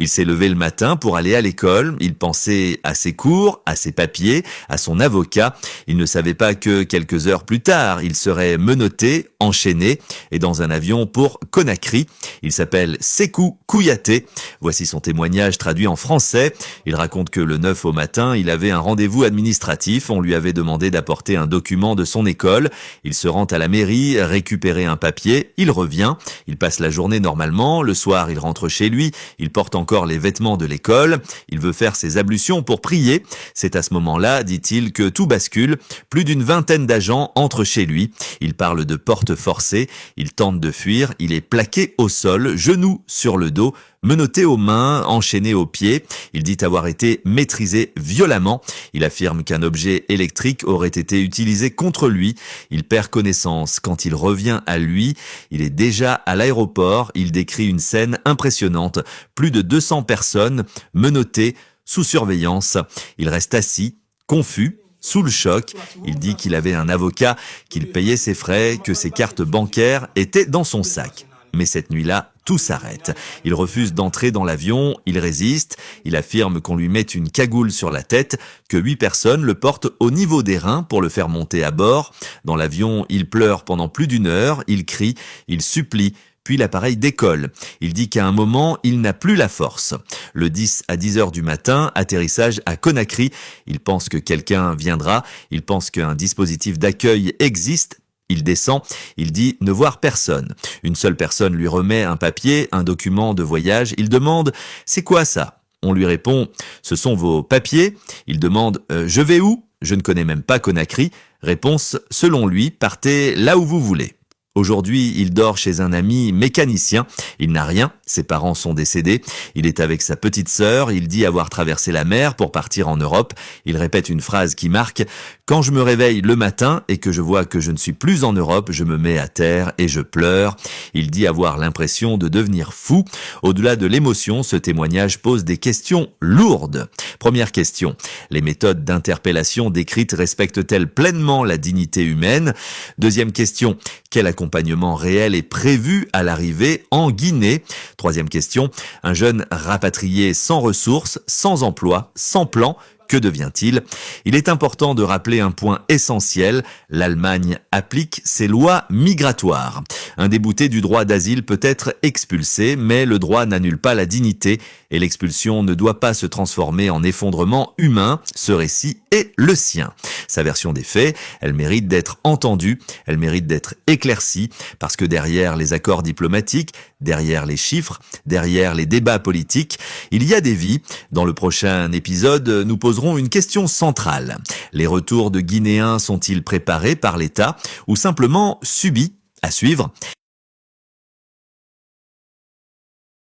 Il s'est levé le matin pour aller à l'école, il pensait à ses cours, à ses papiers, à son avocat. Il ne savait pas que quelques heures plus tard, il serait menotté, enchaîné et dans un avion pour Conakry. Il s'appelle Sékou Kouyaté. Voici son témoignage traduit en français. Il raconte que le 9 au matin, il avait un rendez-vous administratif. On lui avait demandé d'apporter un document de son école. Il se rend à la mairie, récupérer un papier. Il revient. Il passe la journée normalement. Le soir, il rentre chez lui. Il porte encore les vêtements de l'école. Il veut faire ses ablutions pour prier. C'est à ce moment-là, dit-il, que tout bascule. Plus d'une vingtaine d'agents entrent chez lui. Il parle de porte forcée. Il tente de fuir. Il est plaqué au sol, genoux sur le dos, menotté aux mains, enchaîné aux pieds. Il dit avoir été maîtrisé violemment. Il affirme qu'un objet électrique aurait été utilisé contre lui. Il perd connaissance. Quand il revient à lui, il est déjà à l'aéroport. Il décrit une scène impressionnante. Plus de 200 personnes menottées, sous surveillance. Il reste assis, confus, sous le choc. Il dit qu'il avait un avocat, qu'il payait ses frais, que ses cartes bancaires étaient dans son sac. Mais cette nuit-là, tout s'arrête. Il refuse d'entrer dans l'avion, il résiste, il affirme qu'on lui met une cagoule sur la tête, que 8 personnes le portent au niveau des reins pour le faire monter à bord. Dans l'avion, il pleure pendant plus d'une heure, il crie, il supplie, puis l'appareil décolle. Il dit qu'à un moment, il n'a plus la force. Le 10 à 10 heures du matin, atterrissage à Conakry. Il pense que quelqu'un viendra, il pense qu'un dispositif d'accueil existe. Il descend, il dit ne voir personne. Une seule personne lui remet un papier, un document de voyage. Il demande « C'est quoi ça ?» On lui répond « Ce sont vos papiers ?» Il demande « Je vais où ?» Je ne connais même pas Conakry. Réponse « Selon lui, partez là où vous voulez. » Aujourd'hui, il dort chez un ami mécanicien. Il n'a rien, ses parents sont décédés. Il est avec sa petite sœur, il dit avoir traversé la mer pour partir en Europe. Il répète une phrase qui marque « Quand je me réveille le matin et que je vois que je ne suis plus en Europe, je me mets à terre et je pleure. » Il dit avoir l'impression de devenir fou. Au-delà de l'émotion, ce témoignage pose des questions lourdes. Première question, les méthodes d'interpellation décrites respectent-elles pleinement la dignité humaine? Deuxième question, quel accompagnement réel est prévu à l'arrivée en Guinée? Troisième question, un jeune rapatrié sans ressources, sans emploi, sans plan, que devient-il? Il est important de rappeler un point essentiel, l'Allemagne applique ses lois migratoires. Un débouté du droit d'asile peut être expulsé, mais le droit n'annule pas la dignité et l'expulsion ne doit pas se transformer en effondrement humain. Ce récit est le sien. Sa version des faits, elle mérite d'être entendue, elle mérite d'être éclaircie, parce que derrière les accords diplomatiques, derrière les chiffres, derrière les débats politiques, il y a des vies. Dans le prochain épisode, nous poserons une question centrale. Les retours de Guinéens sont-ils préparés par l'État ou simplement subis? À suivre.